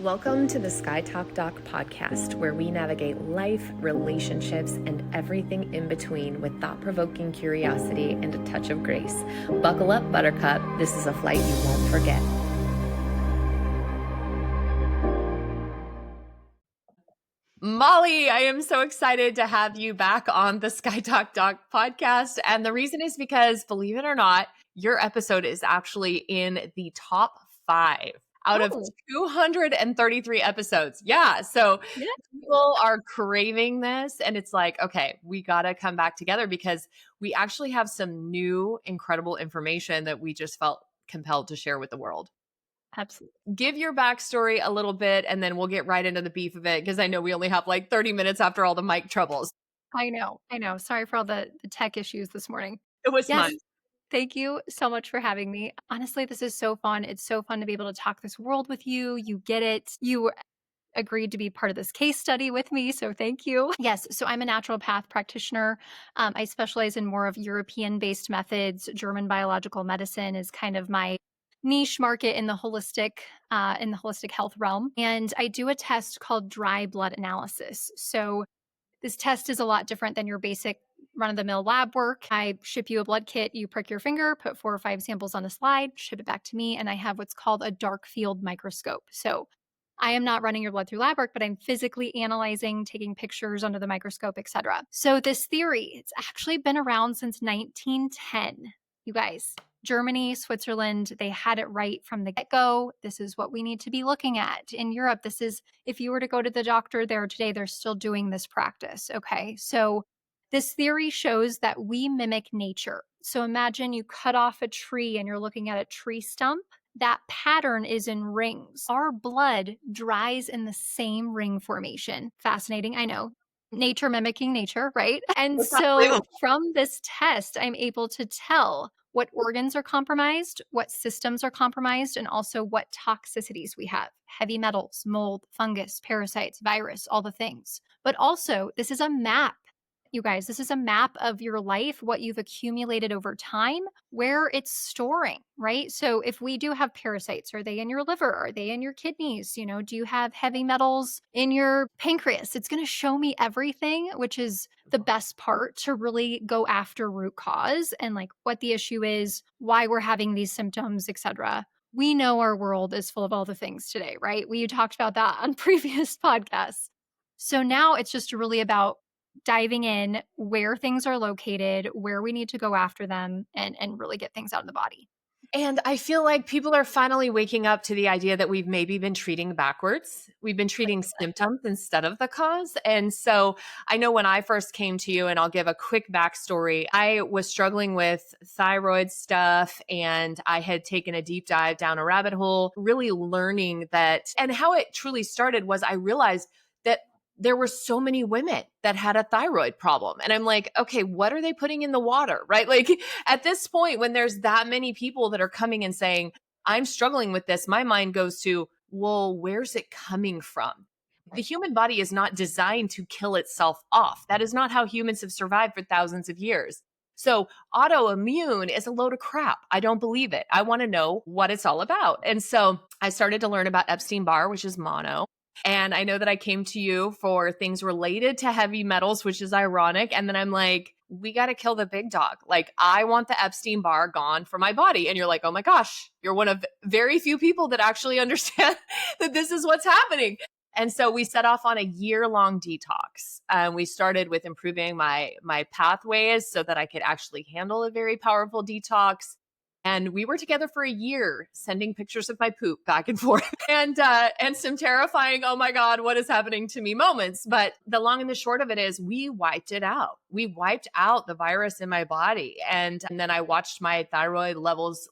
Welcome to the Sky Talk Doc podcast, where we navigate life, relationships, and everything in between with thought-provoking curiosity and a touch of grace. Buckle up, Buttercup. This is a flight you won't forget. Molly, I am so excited to have you back on the Sky Talk Doc podcast. And the reason is because, believe it or not, your episode is actually in the top 5 out of 233 episodes. Yeah. So Yeah. people are craving this. And it's like, okay, we got to come back together because we actually have some new, incredible information that we just felt compelled to share with the world. Absolutely. Give your backstory a little bit and then we'll get right into the beef of it because I know we only have like 30 minutes after all the mic troubles. I know. Sorry for all the tech issues this morning. It was Yes. fun. Thank you so much for having me. Honestly, this is so fun. It's so fun to be able to talk this world with you. You get it. You agreed to be part of this case study with me. So thank you. Yes. So I'm a naturopath practitioner. I specialize in more of European-based methods. German biological medicine is kind of my niche market in the holistic health realm. And I do a test called dry blood analysis. So this test is a lot different than your basic run-of-the-mill lab work. I ship you a blood kit, you prick your finger, put 4 or 5 samples on a slide, ship it back to me, and I have what's called a dark field microscope. So I am not running your blood through lab work, but I'm physically analyzing, taking pictures under the microscope, etc. So this theory, it's actually been around since 1910. You guys, Germany, Switzerland, they had it right from the get-go. This is what we need to be looking at. In Europe, this is, if you were to go to the doctor there today, they're still doing this practice. Okay. So this theory shows that we mimic nature. So imagine you cut off a tree and you're looking at a tree stump. That pattern is in rings. Our blood dries in the same ring formation. Fascinating, I know. Nature mimicking nature, right? And so from this test, I'm able to tell what organs are compromised, what systems are compromised, and also what toxicities we have. Heavy metals, mold, fungus, parasites, virus, all the things. But also, this is a map. You guys, this is a map of your life, what you've accumulated over time, where it's storing, right? So if we do have parasites, are they in your liver? Are they in your kidneys? You know, do you have heavy metals in your pancreas? It's going to show me everything, which is the best part to really go after root cause and like what the issue is, why we're having these symptoms, etc. We know our world is full of all the things today, right? We talked about that on previous podcasts. So now it's just really about diving in where things are located, where we need to go after them, and really get things out of the body. And I feel like people are finally waking up to the idea that we've maybe been treating backwards. We've been treating symptoms instead of the cause. And so I know when I first came to you, and I'll give a quick backstory, I was struggling with thyroid stuff and I had taken a deep dive down a rabbit hole, really learning that. And how it truly started was I realized that there were so many women that had a thyroid problem. And I'm like, okay, what are they putting in the water? Right? Like at this point, when there's that many people that are coming and saying, I'm struggling with this, my mind goes to, well, where's it coming from? The human body is not designed to kill itself off. That is not how humans have survived for thousands of years. So autoimmune is a load of crap. I don't believe it. I want to know what it's all about. And so I started to learn about Epstein-Barr, which is mono. And I know that I came to you for things related to heavy metals, which is ironic. And then I'm like, we got to kill the big dog. Like, I want the Epstein-Barr gone from my body. And you're like, oh my gosh, you're one of very few people that actually understand that this is what's happening. And so we set off on a year-long detox. We started with improving my pathways so that I could actually handle a very powerful detox. And we were together for a year, sending pictures of my poop back and forth and some terrifying, oh my God, what is happening to me moments. But the long and the short of it is we wiped it out. We wiped out the virus in my body. And then I watched my thyroid levels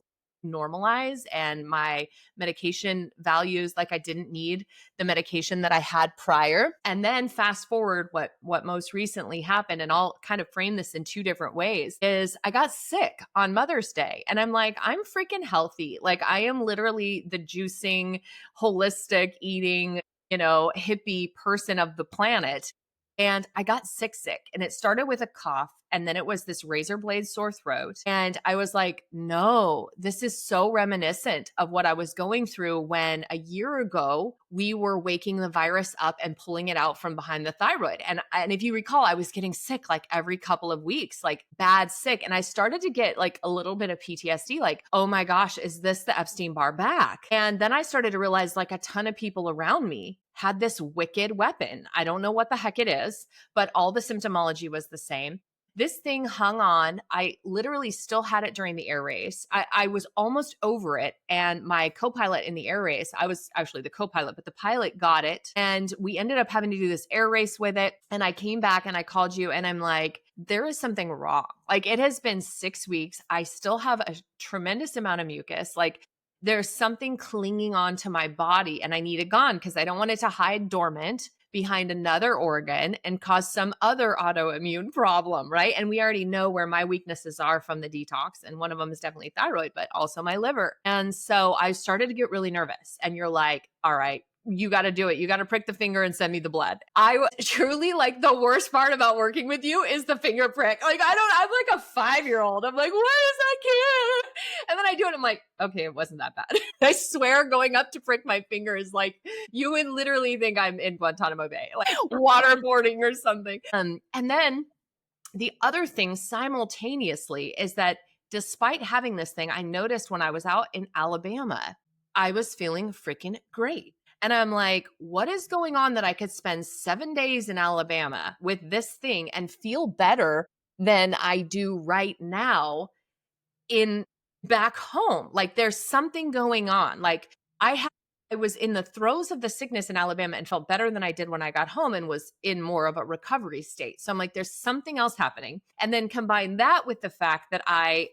normalize and my medication values, like I didn't need the medication that I had prior. And then fast forward what most recently happened, and I'll kind of frame this in 2 different ways, is I got sick on Mother's Day. And I'm like, I'm freaking healthy. Like I am literally the juicing, holistic eating, hippie person of the planet. And I got sick, and it started with a cough, and then it was this razor blade sore throat. And I was like, no, this is so reminiscent of what I was going through when a year ago we were waking the virus up and pulling it out from behind the thyroid. And if you recall, I was getting sick like every couple of weeks, like bad sick. And I started to get like a little bit of PTSD, like, oh my gosh, is this the Epstein-Barr back? And then I started to realize like a ton of people around me had this wicked weapon. I don't know what the heck it is, but all the symptomology was the same. This thing hung on. I literally still had it during the air race. I was almost over it. And my co pilot in the air race, I was actually the co pilot, but the pilot got it. And we ended up having to do this air race with it. And I came back and I called you and I'm like, there is something wrong. Like it has been 6 weeks. I still have a tremendous amount of mucus. Like there's something clinging onto my body and I need it gone because I don't want it to hide dormant behind another organ and cause some other autoimmune problem, right? And we already know where my weaknesses are from the detox. And one of them is definitely thyroid, but also my liver. And so I started to get really nervous. And you're like, all right, you got to do it. You got to prick the finger and send me the blood. Truly like the worst part about working with you is the finger prick. Like I'm like a 5-year-old. I'm like, what is that kid? And then I do it. I'm like, okay, it wasn't that bad. I swear going up to prick my finger is like, you would literally think I'm in Guantanamo Bay, like waterboarding or something. And then the other thing simultaneously is that despite having this thing, I noticed when I was out in Alabama, I was feeling freaking great. And I'm like, what is going on that I could spend 7 days in Alabama with this thing and feel better than I do right now in back home? Like there's something going on. Like I was in the throes of the sickness in Alabama and felt better than I did when I got home and was in more of a recovery state. So I'm like, there's something else happening. And then combine that with the fact that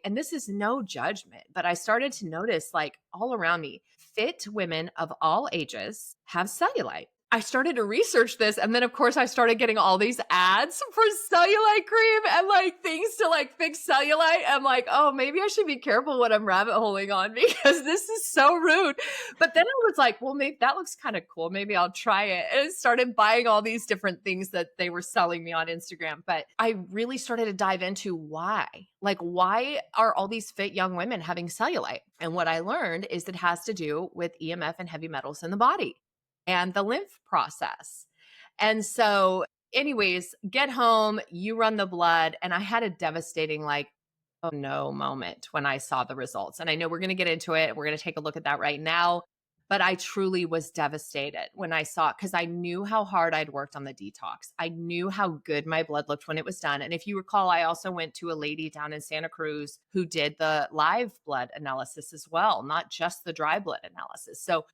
and this is no judgment, but I started to notice like all around me, fit women of all ages have cellulite. I started to research this. And then, of course, I started getting all these ads for cellulite cream and like things to like fix cellulite. I'm like, oh, maybe I should be careful what I'm rabbit holing on because this is so rude. But then I was like, well, maybe that looks kind of cool. Maybe I'll try it. And I started buying all these different things that they were selling me on Instagram. But I really started to dive into why. Like, why are all these fit young women having cellulite? And what I learned is it has to do with EMF and heavy metals in the body and the lymph process. And so, anyways, get home, you run the blood, and I had a devastating, like, oh no moment when I saw the results. And I know we're going to get into it. We're going to take a look at that right now. But I truly was devastated when I saw it because I knew how hard I'd worked on the detox. I knew how good my blood looked when it was done. And if you recall, I also went to a lady down in Santa Cruz who did the live blood analysis as well, not just the dry blood analysis. So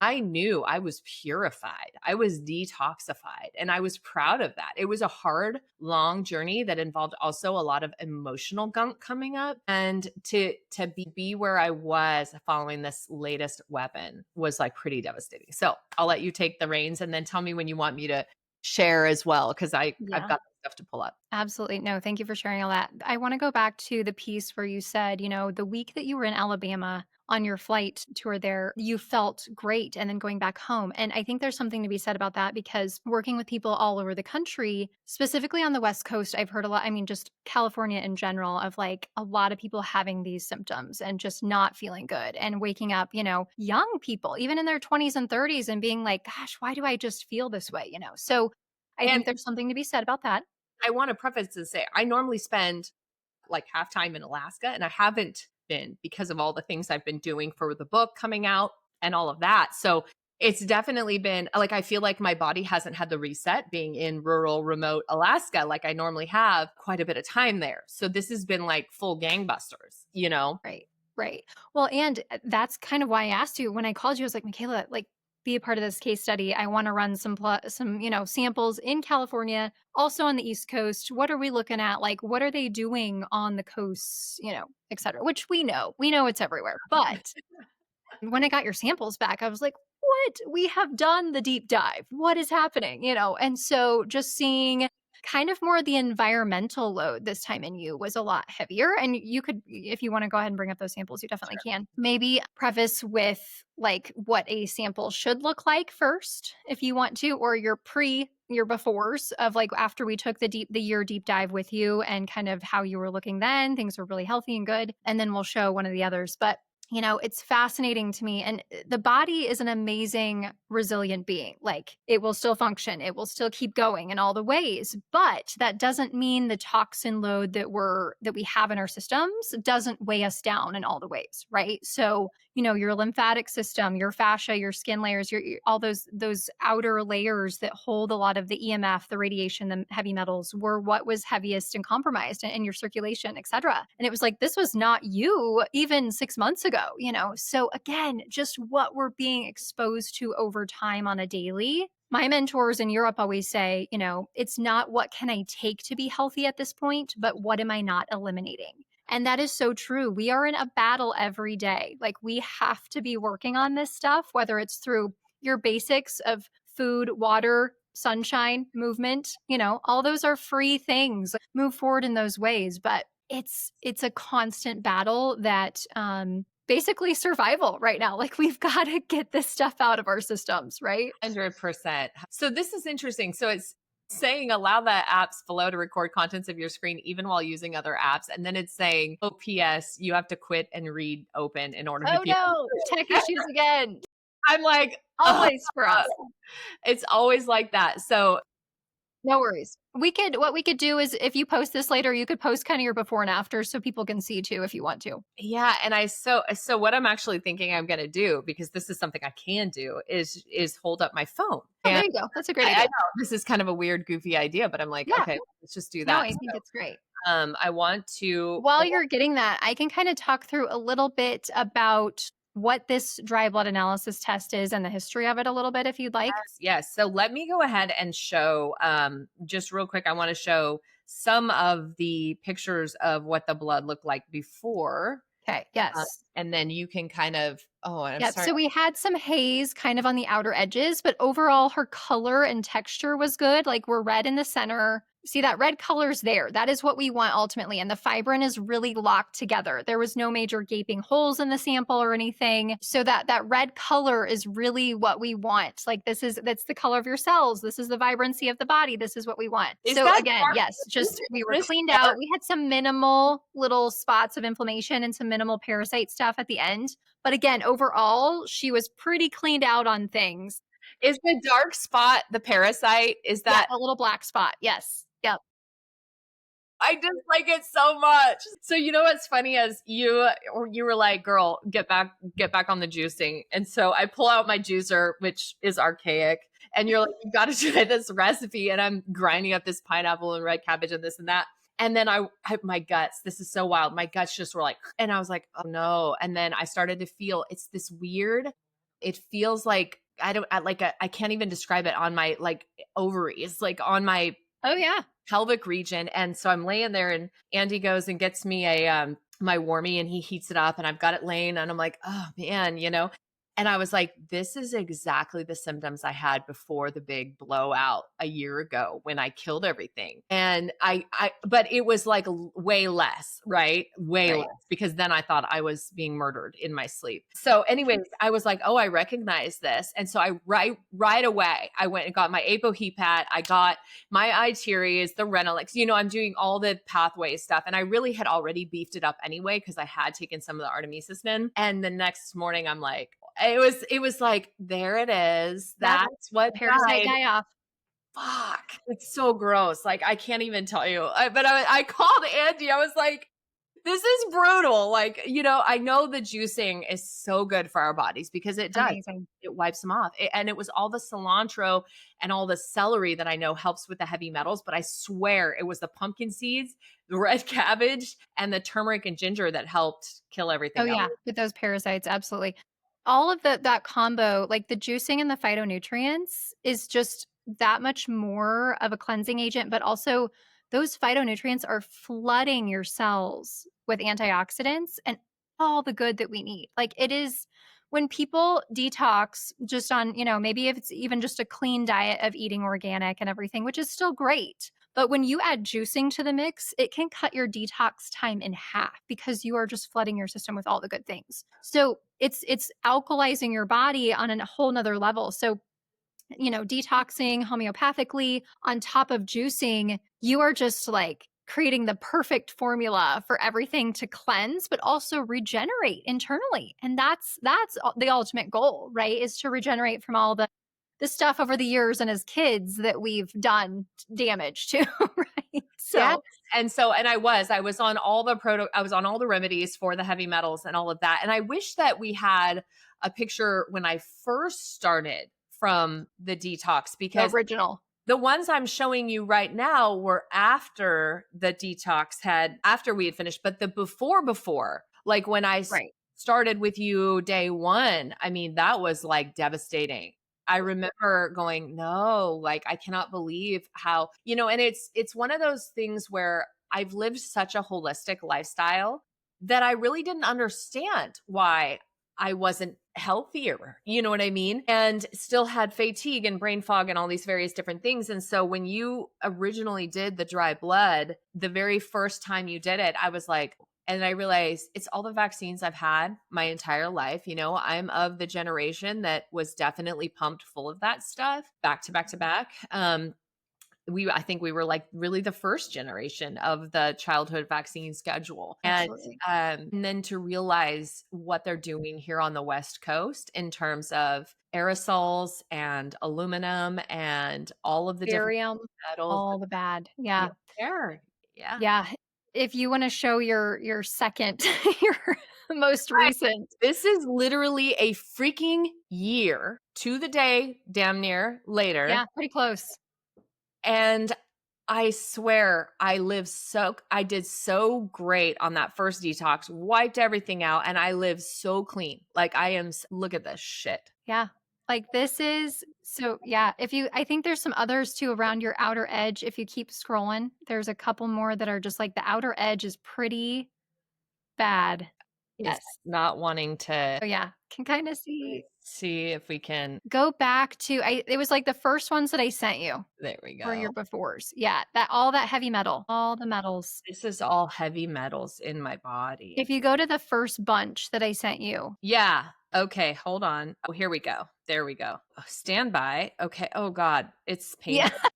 I knew I was purified. I was detoxified and I was proud of that. It was a hard, long journey that involved also a lot of emotional gunk coming up. And to be where I was following this latest weapon was like pretty devastating. So I'll let you take the reins and then tell me when you want me to share as well, because I've Yeah. got stuff to pull up. Absolutely. No, thank you for sharing all that. I want to go back to the piece where you said, the week that you were in Alabama on your flight tour there, you felt great and then going back home. And I think there's something to be said about that because working with people all over the country, specifically on the West Coast, I've heard a lot, I mean, just California in general, of like a lot of people having these symptoms and just not feeling good and waking up, young people, even in their 20s and 30s, and being like, gosh, why do I just feel this way? So I think And there's something to be said about that. I want to preface and say I normally spend like half time in Alaska, and I haven't been because of all the things I've been doing for the book coming out and all of that. So it's definitely been like I feel like my body hasn't had the reset being in rural, remote Alaska like I normally have quite a bit of time there. So this has been like full gangbusters. Right. Right. Well, and that's kind of why I asked you when I called you. I was like, Michaela, like, be a part of this case study. I want to run some samples in California, also on the East Coast. What are we looking at? Like, what are they doing on the coasts, et cetera, which we know it's everywhere. But when I got your samples back, I was like, what? We have done the deep dive. What is happening? And so just seeing kind of more the environmental load this time in you was a lot heavier. And you could, if you want to go ahead and bring up those samples, you definitely can. Maybe preface with like what a sample should look like first, if you want to, or your befores of like after we took the year deep dive with you and kind of how you were looking then. Things were really healthy and good. And then we'll show one of the others. But it's fascinating to me. And the body is an amazing, resilient being. Like it will still function, it will still keep going in all the ways. But that doesn't mean the toxin load that we have in our systems doesn't weigh us down in all the ways, right? So, your lymphatic system, your fascia, your skin layers, all those outer layers that hold a lot of the EMF, the radiation, the heavy metals were what was heaviest and compromised in your circulation, et cetera. And it was like, this was not you even 6 months ago. So again, just what we're being exposed to over time on a daily. My mentors in Europe always say, it's not what can I take to be healthy at this point, but what am I not eliminating? And that is so true. We are in a battle every day. Like we have to be working on this stuff, whether it's through your basics of food, water, sunshine, movement, all those are free things. Move forward in those ways, but it's a constant battle that basically survival right now. Like we've got to get this stuff out of our systems, right? 100%. So this is interesting. So it's saying allow the apps below to record contents of your screen even while using other apps. And then it's saying, oh, PS, you have to quit and read open in order to Oh be. no, tech issues again. I'm like, Always for us. it's always like that. So no worries. What we could do is if you post this later, you could post kind of your before and after so people can see too if you want to. yeah, and so what I'm actually thinking I'm going to do, because this is something I can do, is hold up my phone. Oh, And there you go. That's a great I idea. know this is kind of a weird, goofy idea, but I'm like, Yeah. okay, let's just do No, that. I think it's great. I want to While you're getting that, I can kind of talk through a little bit about what this dry blood analysis test is and the history of it a little bit if you'd like. Yes. So let me go ahead and show, just real quick, I want to show some of the pictures of what the blood looked like before. Okay. Yes. And then you can kind of, oh, and I'm Yep. sorry. So we had some haze kind of on the outer edges, but overall her color and texture was good. Like we're red in the center. See that red color's there. That is what we want ultimately. And the fibrin is really locked together. There was no major gaping holes in the sample or anything. So that red color is really what we want. Like that's the color of your cells. This is the vibrancy of the body. This is what we want. Is So that again, dark? yes, just we were Is cleaned dark? out. We had some minimal little spots of inflammation and some minimal parasite stuff at the end. But again, overall, she was pretty cleaned out on things. Is the dark spot the parasite? Is Yeah, that a little black spot. Yes. Yep. I just like it so much. So you know what's funny is you were like, girl, get back on the juicing. And so I pull out my juicer, which is archaic, and you're like, you gotta try this recipe. And I'm grinding up this pineapple and red cabbage and this and that. And then my guts, this is so wild. My guts just were like, and I was like, oh no. And then I started to feel it's this weird, it feels like I can't even describe it on my like ovaries, like on my Oh yeah. pelvic region. And so I'm laying there and Andy goes and gets me a my warmie and he heats it up and I've got it laying and I'm like, oh man. And I was like, this is exactly the symptoms I had before the big blowout a year ago when I killed everything. And but it was like way less, right? Way Right. less, because then I thought I was being murdered in my sleep. So, anyways, I was like, oh, I recognize this. And so right away, I went and got my apohepat. I got my iTeres, the Renalex, I'm doing all the pathway stuff. And I really had already beefed it up anyway, because I had taken some of the artemisinin. And the next morning I'm like, it was like, there it is. That's what Parasite died. guy off. Fuck. It's so gross. Like, I can't even tell you. But I called Andy. I was like, this is brutal. Like, I know the juicing is so good for our bodies because it does. Amazing. It wipes them off. And it was all the cilantro and all the celery that I know helps with the heavy metals. But I swear it was the pumpkin seeds, the red cabbage, and the turmeric and ginger that helped kill everything Oh else. yeah, with those parasites, absolutely. All of that combo, like the juicing and the phytonutrients, is just that much more of a cleansing agent, but also those phytonutrients are flooding your cells with antioxidants and all the good that we need. Like it is when people detox just on, maybe if it's even just a clean diet of eating organic and everything, which is still great. But when you add juicing to the mix, it can cut your detox time in half because you are just flooding your system with all the good things. So it's alkalizing your body on a whole nother level. So detoxing homeopathically on top of juicing, you are just like creating the perfect formula for everything to cleanse but also regenerate internally. And that's the ultimate goal, right? Is to regenerate from all the stuff over the years and as kids that we've done damage to, right? Yes. So, And I was on all the I was on all the remedies for the heavy metals and all of that. And I wish that we had a picture when I first started from the detox, the because original. the ones I'm showing you right now were after the detox after we had finished, but the before, like when Right. started with you day one, I mean, that was like devastating. I remember going, no, like I cannot believe how, and it's one of those things where I've lived such a holistic lifestyle that I really didn't understand why I wasn't healthier. You know what I mean? And still had fatigue and brain fog and all these various different things. And so when you originally did the dry blood, the very first time you did it, I was like, and I realized it's all the vaccines I've had my entire life. I'm of the generation that was definitely pumped full of that stuff back to back to back. I think we were like really the first generation of the childhood vaccine schedule. Absolutely. And then to realize what they're doing here on the West Coast in terms of aerosols and aluminum and all of the different Barium, metals. all the bad. Yeah, Yeah. there. Yeah. Yeah. If you wanna show your second your most Right. recent. This is literally a freaking year to the day, damn near later. Yeah, pretty close. And I swear I did so great on that first detox, wiped everything out, and I live so clean. Like look at this shit. Yeah. Like, this is so yeah, if you I think there's some others too around your outer edge. If you keep scrolling, there's a couple more that are just like the outer edge is pretty bad. Is Yes. not wanting to Oh, yeah. Can kinda see. see if we can. Go back to it was like the first ones that I sent you There we were go. your befores. Yeah, that all that heavy metal, all the metals. This is all heavy metals in my body. If you go to the first bunch that I sent you. Yeah. Okay, hold on. Oh, here we go. There we go. Oh, stand by. Okay. Oh God, it's Yeah. painful.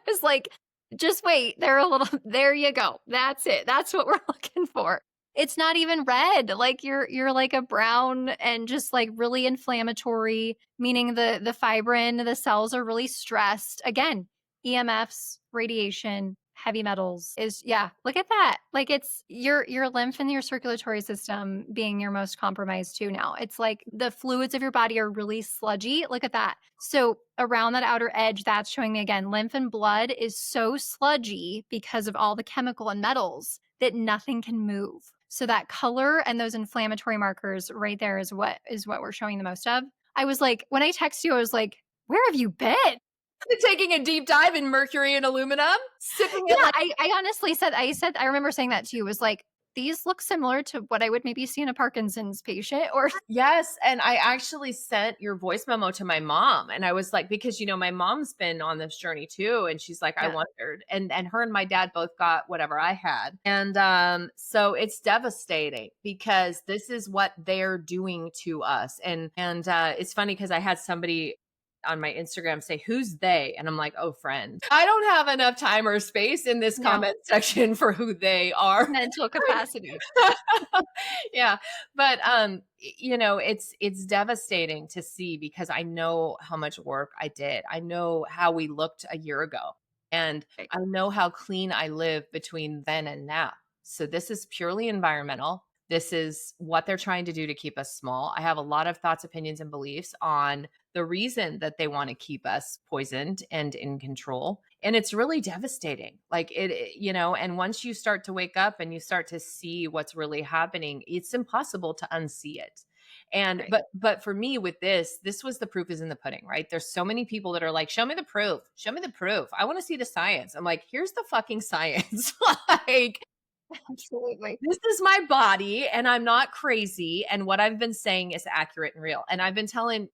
It's like, just wait. They're a little there you go. That's it. That's what we're looking for. It's not even red. Like you're like a brown and just like really inflammatory, meaning the fibrin, the cells are really stressed. Again, EMFs, radiation, heavy metals is yeah, look at that. Like it's your lymph and your circulatory system being your most compromised too now. It's like the fluids of your body are really sludgy. Look at that. So around that outer edge, that's showing me again, lymph and blood is so sludgy because of all the chemical and metals that nothing can move. So that color and those inflammatory markers right there is what we're showing the most of. I was like, when I text you, I was like, where have you been? Taking a deep dive in mercury and aluminum, sipping Yeah, it like. I honestly said I remember saying that to you, was like, these look similar to what I would maybe see in a Parkinson's patient or Yes, and I actually sent your voice memo to my mom, and I was like, because my mom's been on this journey too, and she's like, I yeah, wondered, and her and my dad both got whatever I had, and so it's devastating because this is what they're doing to us, and it's funny because I had somebody on my Instagram say, "Who's they?" and I'm like, "Oh, friend." I don't have enough time or space in this no, comment section for who they are. mental capacity. Yeah, but it's devastating to see because I know how much work I did. I know how we looked a year ago, and Right, I know how clean I live between then and now. So this is purely environmental. This is what they're trying to do to keep us small. I have a lot of thoughts, opinions, and beliefs on the reason that they want to keep us poisoned and in control. And it's really devastating. Like and once you start to wake up and you start to see what's really happening, it's impossible to unsee it. And right. but for me with this was the proof is in the pudding, right? There's so many people that are like, show me the proof. Show me the proof. I want to see the science. I'm like, here's the fucking science. Like, Absolutely. this is my body and I'm not crazy. And what I've been saying is accurate and real. And I've been telling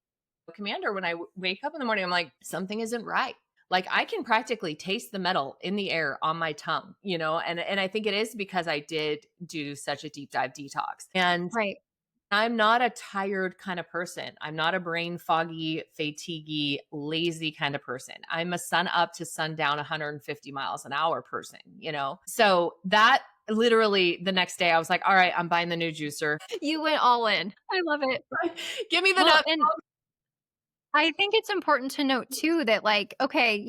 Commander when I wake up in the morning, I'm like, something isn't right. like I can practically taste the metal in the air on my tongue, and I think it is because I did do such a deep dive detox. And Right. I'm not a tired kind of person. I'm not a brain foggy, fatiguey, lazy kind of person. I'm a sun up to sundown 150 miles an hour person, So that literally the next day I was like, all right, I'm buying the new juicer. You went all in. I love it. Give me the Well, nut. and I think it's important to note too that, like, okay,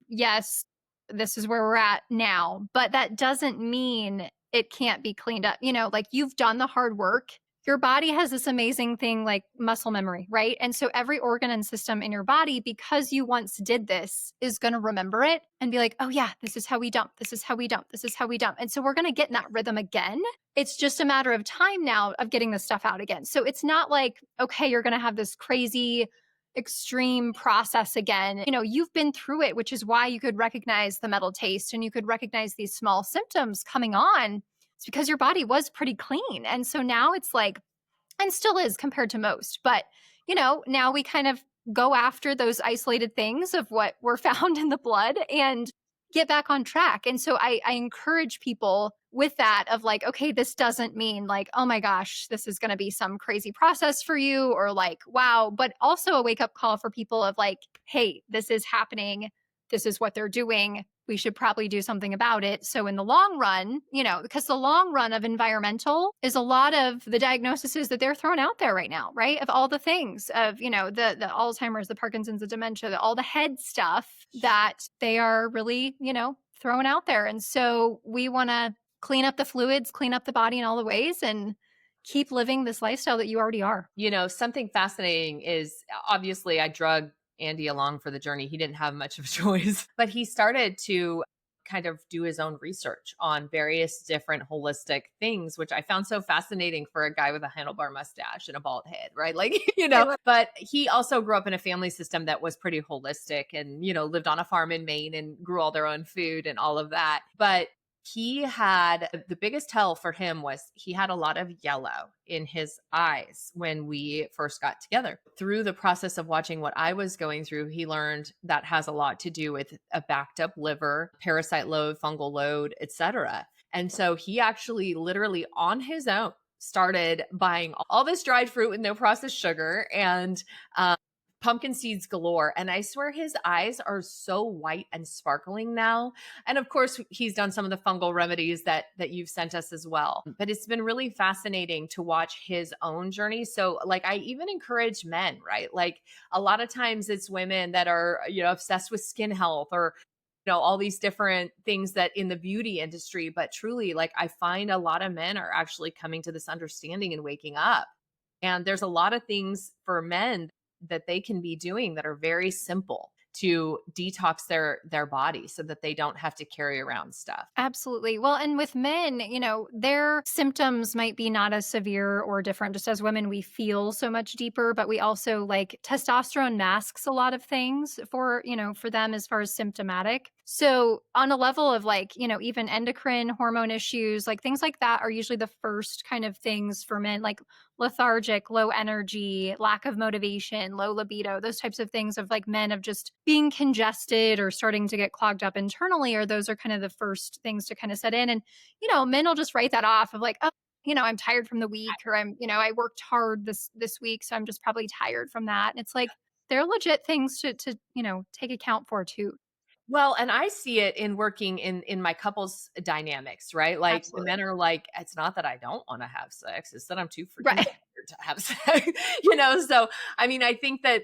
yes, this is where we're at now, but that doesn't mean it can't be cleaned up. Like, you've done the hard work. Your body has this amazing thing like muscle memory, right? And so every organ and system in your body, because you once did this, is going to remember it and be like, oh, yeah, this is how we dump. This is how we dump. This is how we dump. And so we're going to get in that rhythm again. It's just a matter of time now of getting this stuff out again. So it's not like, okay, you're going to have this crazy extreme process again. You've been through it, which is why you could recognize the metal taste and you could recognize these small symptoms coming on. It's because your body was pretty clean. And so now it's like, and still is compared to most, but now we kind of go after those isolated things of what were found in the blood and get back on track. And so I encourage people with that of like, okay, this doesn't mean like, oh my gosh, this is going to be some crazy process for you or like, wow, but also a wake up call for people of like, hey, this is happening. This is what they're doing. We should probably do something about it. So in the long run, because the long run of environmental is a lot of the diagnoses that they're throwing out there right now, right? Of all the things of, the Alzheimer's, the Parkinson's, the dementia, all the head stuff that they are really, throwing out there. And so we want to clean up the fluids, clean up the body in all the ways and keep living this lifestyle that you already are. Something fascinating is obviously I drug Andy along for the journey. He didn't have much of a choice, but he started to kind of do his own research on various different holistic things, which I found so fascinating for a guy with a handlebar mustache and a bald head, right? Like, but he also grew up in a family system that was pretty holistic and, lived on a farm in Maine and grew all their own food and all of that. But he had the biggest tell for him was he had a lot of yellow in his eyes when we first got together. Through the process of watching what I was going through, he learned that has a lot to do with a backed up liver, parasite load, fungal load, etc. And so he actually literally on his own started buying all this dried fruit with no processed sugar and pumpkin seeds galore. And I swear his eyes are so white and sparkling now. And of course, he's done some of the fungal remedies that you've sent us as well. But it's been really fascinating to watch his own journey. So like I even encourage men, right? Like a lot of times it's women that are, obsessed with skin health or all these different things that in the beauty industry, but truly like I find a lot of men are actually coming to this understanding and waking up. And there's a lot of things for men that they can be doing that are very simple to detox their body so that they don't have to carry around stuff. Absolutely. Well, and with men, their symptoms might be not as severe or different. Just as women, we feel so much deeper, but we also like testosterone masks a lot of things for them as far as symptomatic. So, on a level of like, even endocrine hormone issues, like things like that are usually the first kind of things for men, like lethargic, low energy, lack of motivation, low libido, those types of things of like men of just being congested or starting to get clogged up internally, or those are kind of the first things to kind of set in. And, men will just write that off of like, oh, I'm tired from the week, or I worked hard this week, so I'm just probably tired from that. And it's like, they're legit things to take account for too. Well, and I see it in working in my couples dynamics, right? Like the Absolutely. men are like, it's not that I don't want to have sex, it's that I'm too freaking Right. tired to have sex, So I mean, I think that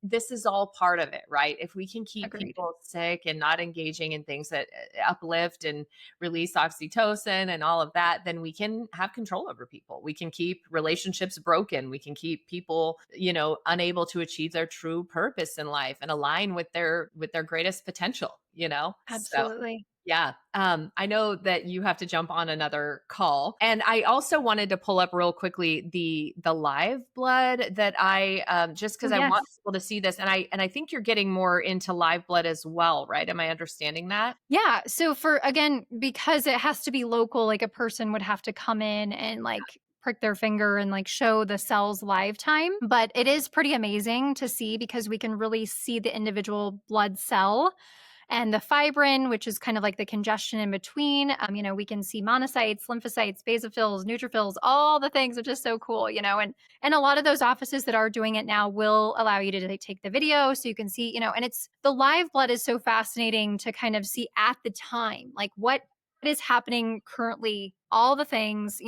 this is all part of it, right? If we can keep Agreed. people sick and not engaging in things that uplift and release oxytocin and all of that, then we can have control over people. We can keep relationships broken. We can keep people, unable to achieve their true purpose in life and align with their greatest potential. So Absolutely. yeah. I know that you have to jump on another call. And I also wanted to pull up real quickly the live blood that I just Oh, because I want yes. people to see this. And I think you're getting more into live blood as well, right? Am I understanding that? Yeah. So for again, because it has to be local, like a person would have to come in and like prick their finger and like show the cells live time. But it is pretty amazing to see because we can really see the individual blood cell and the fibrin, which is kind of like the congestion in between. We can see monocytes, lymphocytes, basophils, neutrophils, all the things, which is so cool, and a lot of those offices that are doing it now will allow you to take the video so you can see, and it's the live blood is so fascinating to kind of see at the time, like what is happening currently, all the things,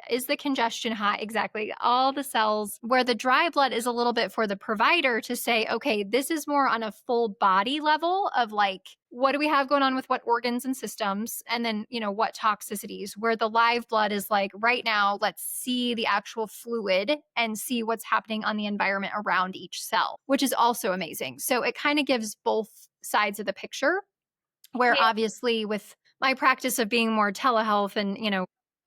is the congestion high? Exactly. All the cells, where the dry blood is a little bit for the provider to say, okay, this is more on a full body level of like, what do we have going on with what organs and systems? And then, what toxicities, where the live blood is like, right now, let's see the actual fluid and see what's happening on the environment around each cell, which is also amazing. So it kind of gives both sides of the picture, where obviously with my practice of being more telehealth and,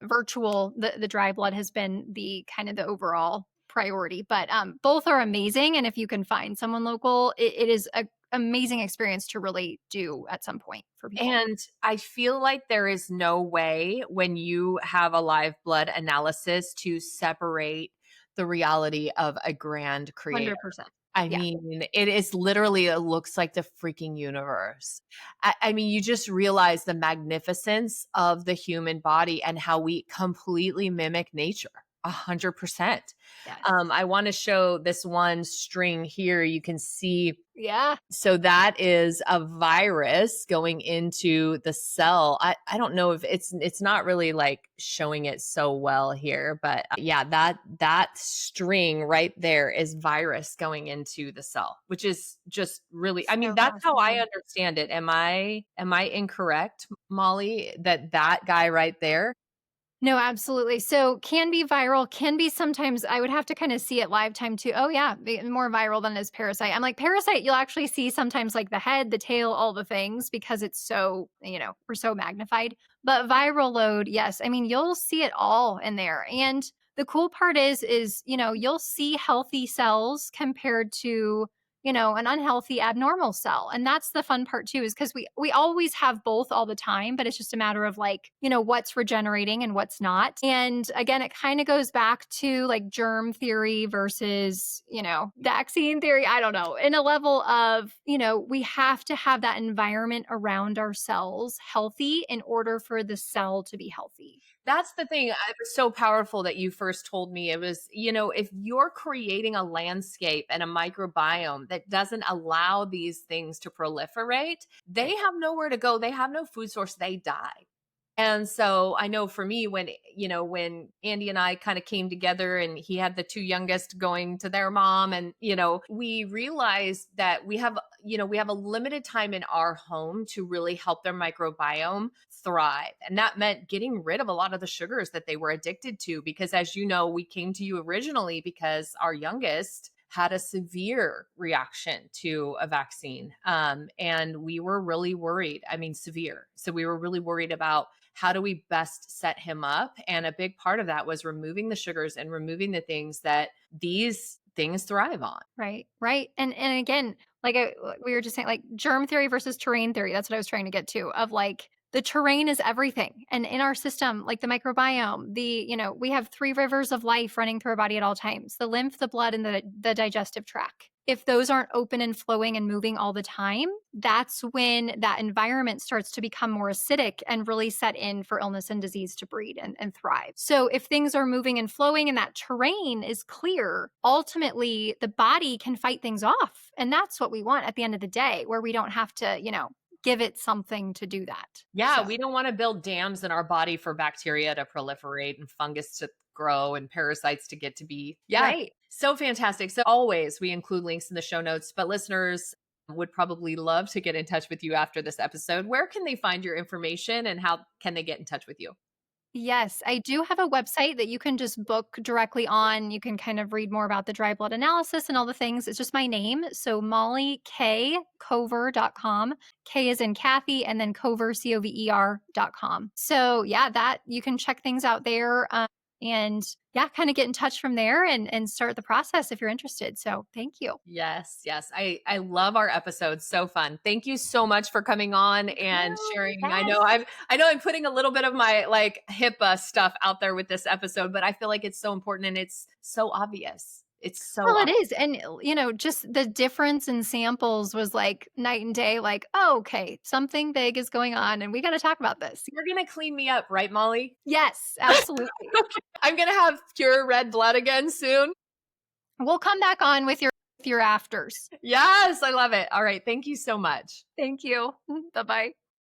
virtual, the dry blood has been the kind of the overall priority. But both are amazing. And if you can find someone local, it is an amazing experience to really do at some point for people. And I feel like there is no way when you have a live blood analysis to separate the reality of a grand creator. 100%. I Yeah. mean, it is literally, it looks like the freaking universe. I mean, you just realize the magnificence of the human body and how we completely mimic nature. 100%. Yes. I want to show this one string here. You can see, Yeah. so that is a virus going into the cell. I don't know if it's not really like showing it so well here, but yeah, that string right there is virus going into the cell, which is just really, I mean, So that's how I fascinating. understand it. Am I incorrect, Molly, that guy right there? No, absolutely. So can be viral, can be sometimes I would have to kind of see it live time too. Oh yeah, more viral than is parasite. I'm like parasite, you'll actually see sometimes like the head, the tail, all the things because it's so, we're so magnified. But viral load, yes. I mean, you'll see it all in there. And the cool part is, you'll see healthy cells compared to an unhealthy abnormal cell. And that's the fun part too, is because we always have both all the time, but it's just a matter of like, what's regenerating and what's not. And again, it kind of goes back to like germ theory versus, vaccine theory. I don't know. In a level of, we have to have that environment around our cells healthy in order for the cell to be healthy. That's the thing. It was so powerful that you first told me. It was, if you're creating a landscape and a microbiome that doesn't allow these things to proliferate, they Right. have nowhere to go. They have no food source. They die. And so I know for me, when Andy and I kind of came together and he had the two youngest going to their mom, and, we realized that we have a limited time in our home to really help their microbiome thrive. And that meant getting rid of a lot of the sugars that they were addicted to. Because as you know, we came to you originally because our youngest had a severe reaction to a vaccine. And we were really worried. I mean, severe. So we were really worried about how do we best set him up. And a big part of that was removing the sugars and removing the things that these things thrive on. Right, right. And again, like we were just saying, like germ theory versus terrain theory. That's what I was trying to get to. Of like the terrain is everything, and in our system, like the microbiome, we have three rivers of life running through our body at all times: the lymph, the blood, and the digestive tract. If those aren't open and flowing and moving all the time, that's when that environment starts to become more acidic and really set in for illness and disease to breed and thrive. So, if things are moving and flowing and that terrain is clear, ultimately the body can fight things off. And that's what we want at the end of the day, where we don't have to, give it something to do that. Yeah, So, we don't want to build dams in our body for bacteria to proliferate and fungus to grow and parasites to get to be. Yeah, right. so fantastic. So always we include links in the show notes, but listeners would probably love to get in touch with you after this episode. Where can they find your information and how can they get in touch with you? Yes, I do have a website that you can just book directly on. You can kind of read more about the dry blood analysis and all the things. It's just my name. So mollykcover.com. K is in Kathy, and then Cover, COVER.com. So yeah, that you can check things out there. and yeah, kind of get in touch from there and start the process if you're interested. So thank you. Yes, yes. I love our episodes. So fun. Thank you so much for coming on Thank and you. sharing. Yes. I know I'm putting a little bit of my like HIPAA stuff out there with this episode, but I feel like it's so important and it's so obvious. It's so Well, it obvious. is. And, just the difference in samples was like night and day, like, oh, okay, something big is going on and we got to talk about this. You're gonna clean me up, right, Molly? Yes, absolutely. Okay. I'm gonna have pure red blood again soon. We'll come back on with your afters. Yes, I love it. All right. Thank you so much. Thank you. Bye bye.